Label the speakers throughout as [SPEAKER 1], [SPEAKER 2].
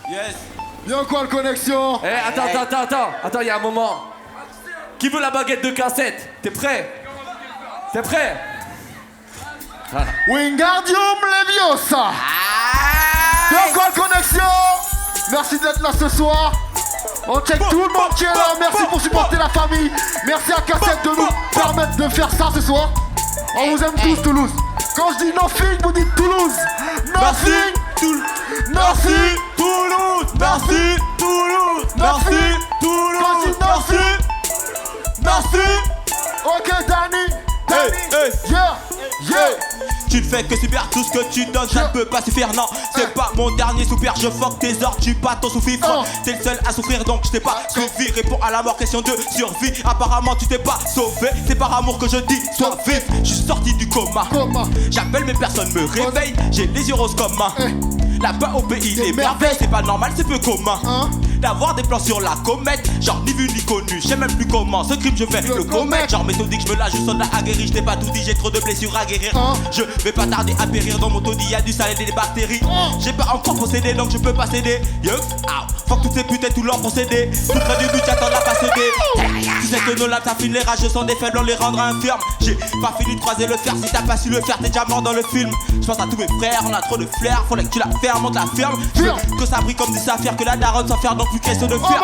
[SPEAKER 1] Yes.
[SPEAKER 2] Bien quoi le connexion?
[SPEAKER 3] Eh, attends, il y a un moment. Qui veut la baguette de cassette? T'es prêt? T'es prêt?
[SPEAKER 2] Wingardium Leviosa. Bien quoi le connexion? Merci d'être là ce soir. On check tout le monde qui est là. Merci pour supporter la famille. Merci à Cassette de nous permettre de faire ça ce soir. On vous aime tous Toulouse. Quand je dis nothing, vous dites Toulouse. Nothing.
[SPEAKER 1] Merci Toulouse. Merci Toulouse. Merci Toulouse. Merci.
[SPEAKER 2] Ok Danny.
[SPEAKER 1] Hey.
[SPEAKER 2] Yeah.
[SPEAKER 1] Tu ne fais que subir tout ce que tu donnes, ça ne peut pas suffire, non. C'est pas mon dernier soupir, je fuck tes ordres, tu pas ton sous-fifre. T'es le seul à souffrir donc je t'ai pas suivi. Réponds à la mort, question de survie. Apparemment tu t'es pas sauvé, c'est par amour que je dis sois vif. Je suis sorti du coma. J'appelle mais personne me réveille, j'ai les yeux roses comme un. Là-bas au pays des merveilles, c'est pas normal, c'est peu commun d'avoir des plans sur la comète, genre ni vu ni connu, je sais même plus comment ce crime je vais le commettre. Genre méthodique, je me lâche, je sonne la aguerri, je t'ai pas tout dit, j'ai trop de blessures à guérir. Je vais pas tarder à périr dans mon taudis, y'a du sale et des bactéries. J'ai pas encore possédé donc je peux pas céder. Fuck toutes ces putains, tout leur procédé. Tout près du but, j'attends la pas céder. Tu sais que nos lames s'affinent, les rageux sont des faibles, on les rendra infirmes. J'ai pas fini de croiser le fer, si t'as pas su le faire, t'es déjà mort dans le film. Je pense à tous mes frères, on a trop de flair, faudrait que tu la fermes, monte la ferme. Je veux que ça brille comme du saphir, que la daronne sans faire donc plus question de faire.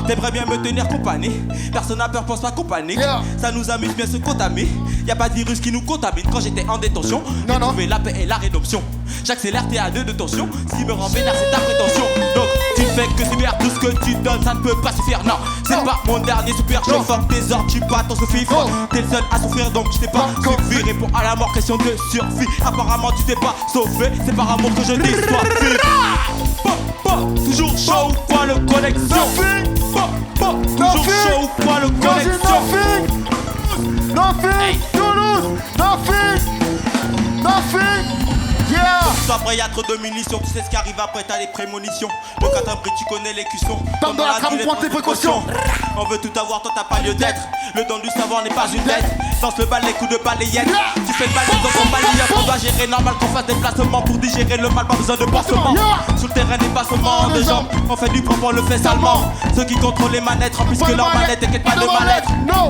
[SPEAKER 1] T'aimerais bien me tenir compagnie, personne n'a peur, pense pas qu'on panique. Ça nous amuse bien ce contaminer. Y'a pas de virus qui nous contamine. Quand j'étais en détention, j'ai trouvé la paix et la rédemption. J'accélère, t'es à 2 de tension. Si me rend vénère, c'est ta prétention. Donc tu fais que subir tout ce que tu donnes, ça ne peut pas suffire, non. C'est pas mon dernier soupir, je fuck tes ordres, tu pas ton sous-fifre. T'es le seul à souffrir donc je t'ai pas suivi. Réponds à la mort, question de survie. Apparemment tu t'es pas sauvé, c'est par amour que je dis sois vif. Toujours chaud ou quoi le connexion? Toujours chaud ou quoi le connexion?
[SPEAKER 2] Nothing. Toulouse. Nothing. Yeah.
[SPEAKER 1] Après y'a trop de munitions, tu sais ce qui arrive après, t'as les prémonitions. Le catabri, tu connais les cuissons.
[SPEAKER 2] Tombe dans la trame, prends tes précautions.
[SPEAKER 1] On veut tout avoir, toi t'as pas lieu d'être. Le don du savoir n'est pas une dette. Danse le bal, les coups de balayette. Tu fais le balai dans ton balayette. On doit gérer normal qu'on fasse des placements pour digérer le mal, pas besoin de pansement. Sous le terrain des passements de jambes. On fait du propre, on le fait salement. Ceux qui contrôlent les manettes remplissent que leur manette, t'inquiète pas de mal-être.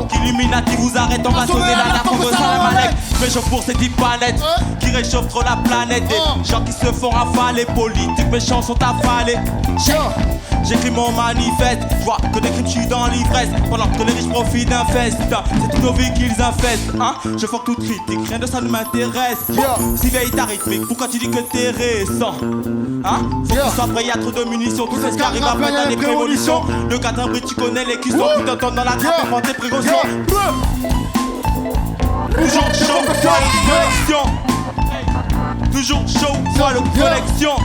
[SPEAKER 1] Qu'Illuminati vous arrête, on va sonner la nappe, on veut ça la manette. Je m'échauffe pour ces types panettes qui réchauffent trop la planète. Des gens qui se font rafaler, politiques méchants sont affalés. J'écris mon manifeste, je vois que des crimes, je suis dans l'ivresse. Pendant que les riches profitent d'un fest, c'est toutes nos vies qu'ils infestent. Je fuck toute critique, rien de ça ne m'intéresse. Si vieille ta rythmique, pourquoi tu dis que t'es récent? Faut que tu sois prêt, y'a trop de munitions. Tout ce qui arrive après t'as des prémonitions. Le catabri, tu connais les cuissons. Tout t'entends dans la trappe, prends tes précautions. Toujours chaud, quoi le connexion? Toujours chaud, quoi le connexion?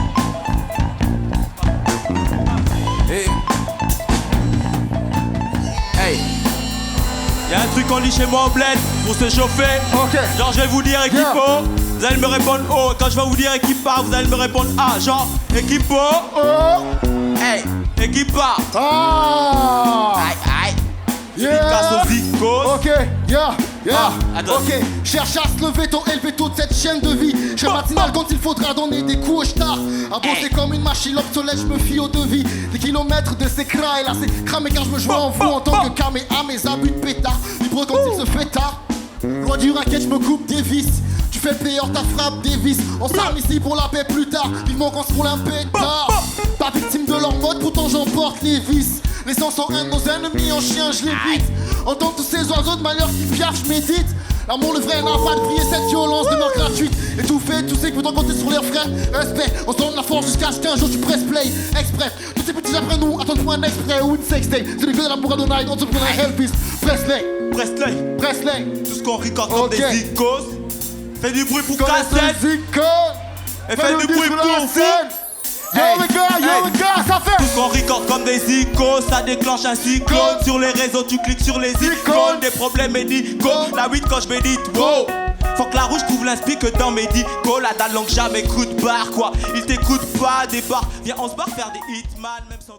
[SPEAKER 3] Hey.
[SPEAKER 1] Y'a un truc qu'on lit chez moi au bled pour se chauffer. Genre je vais vous dire équipo, vous allez me répondre oh. Quand je vais vous dire équipa, vous allez me répondre ah. Genre équipo, hey, équipa. Aïe. Dédicace aux icônes.
[SPEAKER 2] Ok, cherche à se lever, ton élevé toute cette chaîne de vie. Je matinal quand il faudra donner des coups au star. À bosser comme une machine obsolète, je me fie au devis. Des kilomètres de ces cras et là c'est cramé car je me joue en vous en tant que camé à mes abus de pétard. Libre quand il se fait tard. Loin du racket, je me coupe des vis. Tu fais le payeur, ta frappe des vis. On s'arme ici pour la paix plus tard. Vivement qu'on se roule un pétard. Pas victime de leur mode, pourtant j'emporte les vices. Les sangs sont un de nos ennemis, en chien je l'évite. Entends tous ces oiseaux de malheur qui piaffent, je médite. L'amour le vrai n'a pas de prier cette violence de mort gratuite. Étouffé, tous ceux qui voudraient compter sur leurs frères. Respect, on se donne la force jusqu'à ce qu'un jour tu press play. Express, tous ces petits après nous attendent pour un exprès ou une sextape. C'est le cœur de l'amour à Donald, on se prend un Elvis. Presley.
[SPEAKER 1] Tout ce qu'on record comme des icônes. Fais du bruit pour cassette. Et fais du bruit pour scène.
[SPEAKER 2] Yo les gars, ça fait.
[SPEAKER 1] Tout ce qu'on record comme des icônes, ça déclenche un cyclone. Sur les réseaux, tu cliques sur les icônes. Des problèmes médicaux, la 8 quand je médite, wow. Faut que la rouge trouve l'inspi que dans médicaux. La dalle longue jamais coup de barre, quoi. Il t'écoute pas, des barres. Viens, on se barre faire des hits, man, même sans